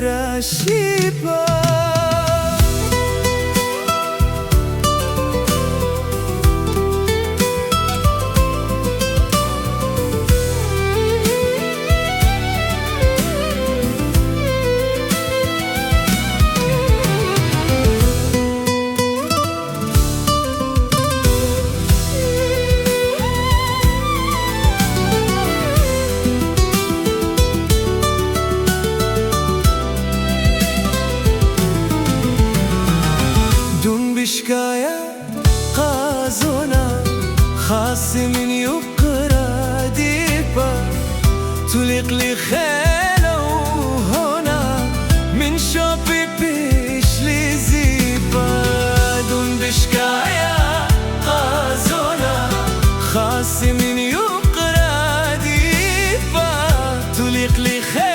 يقرا شيبا بشكاية قازونا خاص من يقرا ديبا تليق لي خيلة وهنا من شوبي بيش لي زيبا دون بشكاية قازونا خاص من يقرا ديبا تليق لي خيلة